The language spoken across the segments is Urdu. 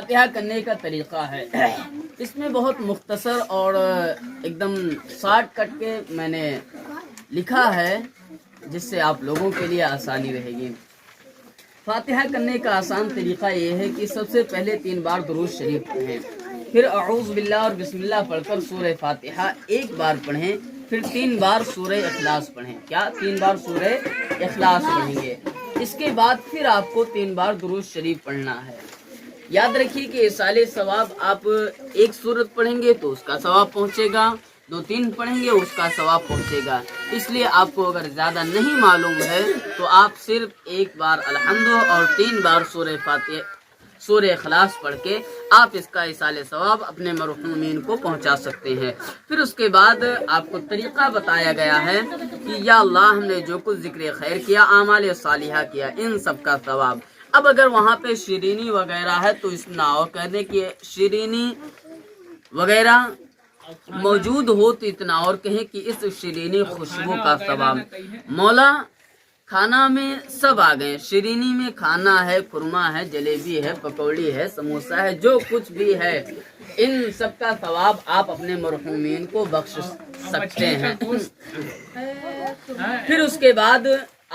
فاتحہ کرنے کا طریقہ ہے، اس میں بہت مختصر اور ایک دم شارٹ کٹ کے میں نے لکھا ہے جس سے آپ لوگوں کے لیے آسانی رہے گی۔ فاتحہ کرنے کا آسان طریقہ یہ ہے کہ سب سے پہلے 3 بار درود شریف پڑھیں، پھر اعوذ باللہ اور بسم اللہ پڑھ کر سورہ فاتحہ 1 بار پڑھیں، پھر 3 بار سورہ اخلاص پڑھیں۔ کیا 3 بار سورہ اخلاص پڑھیں گے؟ اس کے بعد پھر آپ کو 3 بار درود شریف پڑھنا ہے۔ یاد رکھیے کہ ایصال ثواب آپ 1 سورت پڑھیں گے تو اس کا ثواب پہنچے گا، 2-3 پڑھیں گے اس کا ثواب پہنچے گا۔ اس لیے آپ کو اگر زیادہ نہیں معلوم ہے تو آپ صرف 1 بار الحمد اور 3 بار سورہ اخلاص پڑھ کے آپ اس کا ایصال ثواب اپنے مرحومین کو پہنچا سکتے ہیں۔ پھر اس کے بعد آپ کو طریقہ بتایا گیا ہے کہ یا اللہ ہم نے جو کچھ ذکر خیر کیا، اعمال صالحہ کیا، ان سب کا ثواب۔ اب اگر وہاں پہ شیرینی وغیرہ ہے تو اس نہ اور کہنے کہ شیرینی وغیرہ موجود ہو تو اتنا اور کہیں کہ اس شیرینی خوشبو کا ثواب۔ مولا کھانا میں سب آ گئے، شیرینی میں کھانا ہے، خرما ہے، جلیبی ہے، پکوڑی ہے، سموسہ ہے، جو کچھ بھی ہے ان سب کا ثواب آپ اپنے مرحومین کو بخش سکتے ہیں۔ پھر اس کے بعد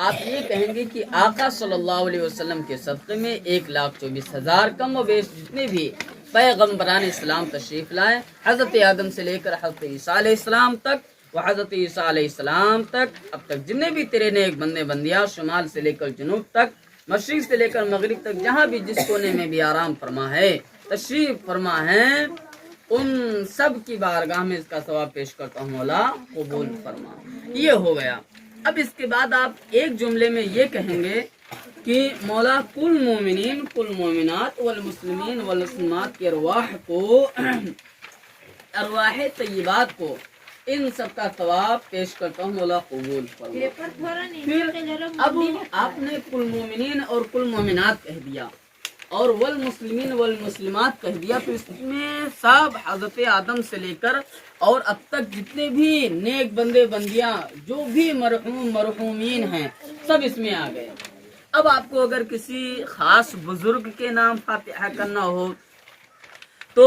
آپ یہ کہیں گے کہ آقا صلی اللہ علیہ وسلم کے صدقے میں 1,24,000 کم و بیش جتنے بھی پیغمبران اسلام تشریف لائے، حضرت آدم سے لے کر حضرت عیسیٰ علیہ السلام تک و حضرت عیسیٰ علیہ السلام تک، اب تک جتنے بھی تیرے نیک بندے بندیاں، شمال سے لے کر جنوب تک، مشرق سے لے کر مغرب تک، جہاں بھی جس کونے میں بھی آرام فرما ہے، تشریف فرما ہے، ان سب کی بارگاہ میں اس کا ثواب پیش کرتا ہوں، مولا قبول فرما۔ یہ ہو گیا۔ اب اس کے بعد آپ ایک جملے میں یہ کہیں گے کہ مولا کل مومنین، کل مومنات والمسلمین والمسلمات کے ارواح طیبات کو ان سب کا ثواب پیش کرتا ہوں، مولا قبول فرما۔ پھر اب آپ نے کل مومنین اور کل مومنات کہہ دیا اور والمسلمین والمسلمات کہہ دیا، تو اس میں سب حضرت آدم سے لے کر اور اب تک جتنے بھی نیک بندے بندیاں جو بھی مرحومین ہیں سب اس میں آ گئے۔ اب آپ کو اگر کسی خاص بزرگ کے نام فاتحہ کرنا ہو تو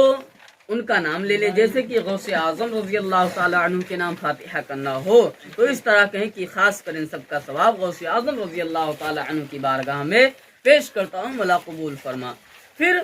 ان کا نام لے لے، جیسے کہ غوث اعظم رضی اللہ تعالیٰ عنہ کے نام فاتحہ کرنا ہو تو اس طرح کہیں کہ خاص کر ان سب کا ثواب غوث اعظم رضی اللہ تعالیٰ عنہ کی بارگاہ میں پیش کرتا ہوں، مولا قبول فرما۔ پھر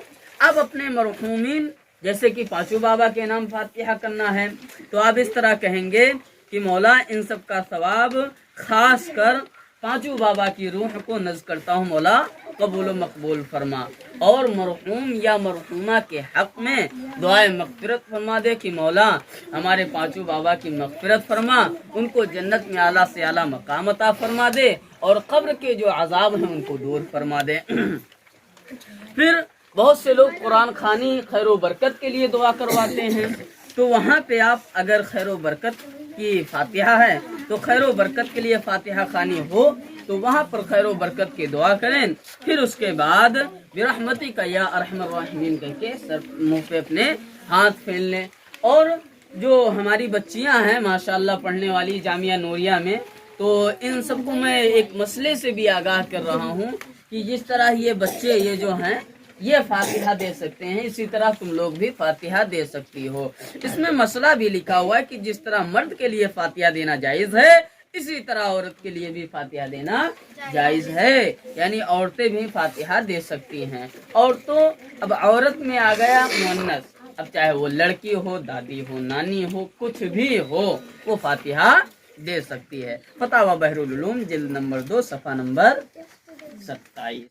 اب اپنے مرحومین جیسے کہ پانچوں بابا کے نام فاتحہ کرنا ہے تو آپ اس طرح کہیں گے کہ مولا ان سب کا ثواب خاص کر پانچوں بابا کی روح کو نذر کرتا ہوں، مولا قبول و مقبول فرما، اور مرحوم یا مرحومہ کے حق میں دعائے مغفرت فرما دے کہ مولا ہمارے پانچوں بابا کی مغفرت فرما، ان کو جنت میں اعلیٰ سے اعلیٰ مقام عطا فرما دے اور قبر کے جو عذاب ہیں ان کو دور فرما دے۔ پھر بہت سے لوگ قرآن خوانی خیر و برکت کے لیے دعا کرواتے ہیں، تو وہاں پہ آپ اگر خیر و برکت کی فاتحہ ہے تو خیر و برکت کے لیے فاتحہ خوانی ہو تو وہاں پر خیر و برکت کی دعا کریں، پھر اس کے بعد برحمتک یا ارحم الراحمین کہہ کے سر منہ پہ اپنے ہاتھ پھیر لیں۔ اور جو ہماری بچیاں ہیں ماشاءاللہ پڑھنے والی جامعہ نوریہ میں، تو ان سب کو میں ایک مسئلے سے بھی آگاہ کر رہا ہوں کہ جس طرح یہ بچے یہ جو ہیں یہ فاتحہ دے سکتے ہیں، اسی طرح تم لوگ بھی فاتحہ دے سکتی ہو۔ اس میں مسئلہ بھی لکھا ہوا ہے کہ جس طرح مرد کے لیے فاتحہ دینا جائز ہے اسی طرح عورت کے لیے بھی فاتحہ دینا جائز ہے، یعنی عورتیں بھی فاتحہ دے سکتی ہیں۔ عورتوں اب عورت میں آ گیا مؤنث، اب چاہے وہ لڑکی ہو، دادی ہو، نانی ہو، کچھ بھی ہو وہ فاتحہ دے سکتی ہے۔ فتاوی بحر العلوم جلد نمبر 2 صفحہ نمبر 27۔